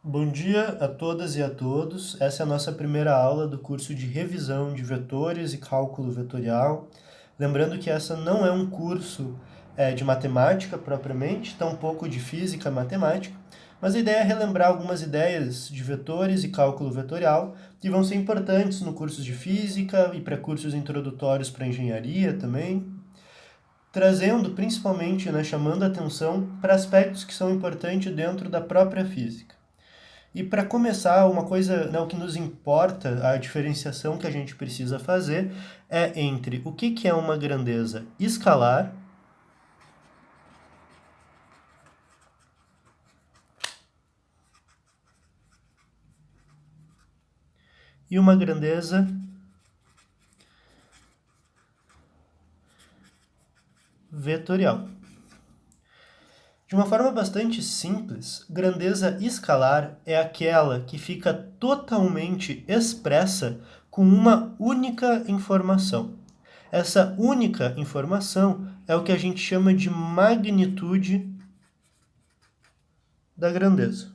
Bom dia a todas e a todos. Essa é a nossa primeira aula do curso de revisão de vetores e cálculo vetorial. Lembrando que essa não é um curso de matemática propriamente, tampouco de física matemática, mas a ideia é relembrar algumas ideias de vetores e cálculo vetorial que vão ser importantes no curso de física e para cursos introdutórios para engenharia também, trazendo principalmente, chamando a atenção para aspectos que são importantes dentro da própria física. E para começar, uma coisa, o que nos importa, a diferenciação que a gente precisa fazer é entre o que é uma grandeza escalar e uma grandeza vetorial. De uma forma bastante simples, grandeza escalar é aquela que fica totalmente expressa com uma única informação. Essa única informação é o que a gente chama de magnitude da grandeza.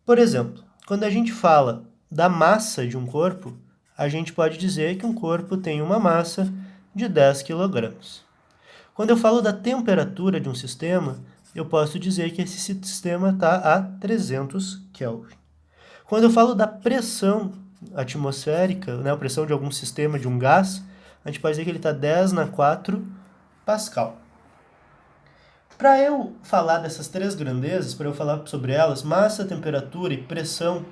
Por exemplo, quando a gente fala da massa de um corpo, a gente pode dizer que um corpo tem uma massa de 10 kg. Quando eu falo da temperatura de um sistema, eu posso dizer que esse sistema está a 300 Kelvin. Quando eu falo da pressão atmosférica, a pressão de algum sistema, de um gás, a gente pode dizer que ele está 10 na 4 Pascal. Para eu falar dessas três grandezas, para eu falar sobre elas, massa, temperatura e pressão,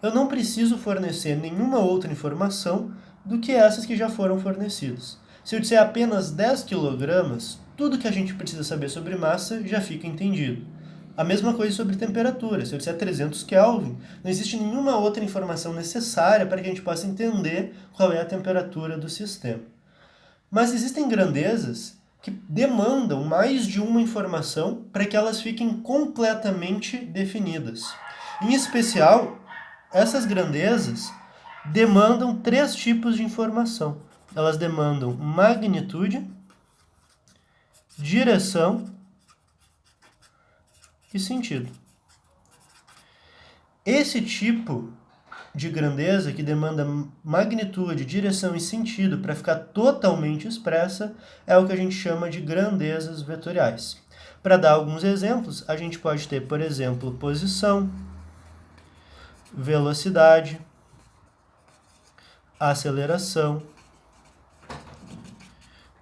eu não preciso fornecer nenhuma outra informação do que essas que já foram fornecidas. Se eu disser apenas 10 kg, tudo que a gente precisa saber sobre massa já fica entendido. A mesma coisa sobre temperatura. Se eu disser 300 Kelvin, não existe nenhuma outra informação necessária para que a gente possa entender qual é a temperatura do sistema. Mas existem grandezas que demandam mais de uma informação para que elas fiquem completamente definidas. Em especial, essas grandezas demandam três tipos de informação. Elas demandam magnitude, direção e sentido. Esse tipo de grandeza que demanda magnitude, direção e sentido para ficar totalmente expressa é o que a gente chama de grandezas vetoriais. Para dar alguns exemplos, a gente pode ter, por exemplo, posição, velocidade, aceleração,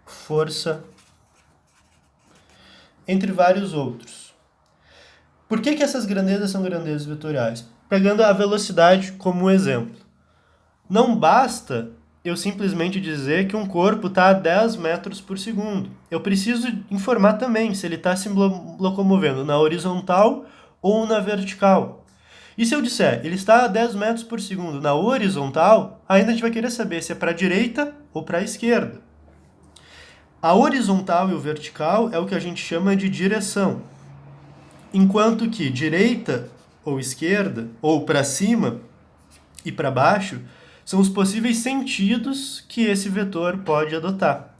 força, entre vários outros. Por que essas grandezas são grandezas vetoriais? Pegando a velocidade como exemplo. Não basta eu simplesmente dizer que um corpo está a 10 metros por segundo. Eu preciso informar também se ele está se locomovendo na horizontal ou na vertical. E se eu disser, ele está a 10 metros por segundo na horizontal, ainda a gente vai querer saber se é para a direita ou para a esquerda. A horizontal e o vertical é o que a gente chama de direção. Enquanto que direita ou esquerda, ou para cima e para baixo, são os possíveis sentidos que esse vetor pode adotar.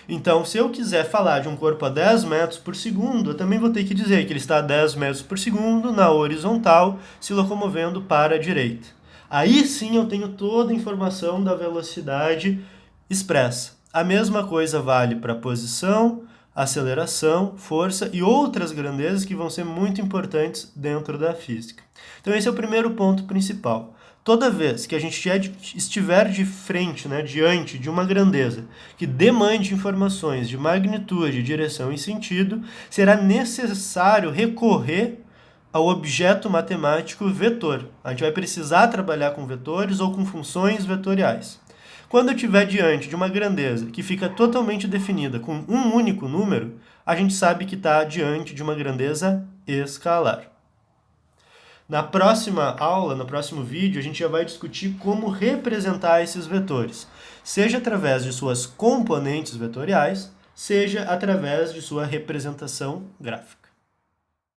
Então, se eu quiser falar de um corpo a 10 metros por segundo, eu também vou ter que dizer que ele está a 10 metros por segundo na horizontal, se locomovendo para a direita. Aí sim eu tenho toda a informação da velocidade expressa. A mesma coisa vale para posição, aceleração, força e outras grandezas que vão ser muito importantes dentro da física. Então esse é o primeiro ponto principal. Toda vez que a gente estiver de frente, diante de uma grandeza que demande informações de magnitude, direção e sentido, será necessário recorrer ao objeto matemático vetor. A gente vai precisar trabalhar com vetores ou com funções vetoriais. Quando eu estiver diante de uma grandeza que fica totalmente definida com um único número, a gente sabe que está diante de uma grandeza escalar. Na próxima aula, no próximo vídeo, a gente já vai discutir como representar esses vetores, seja através de suas componentes vetoriais, seja através de sua representação gráfica.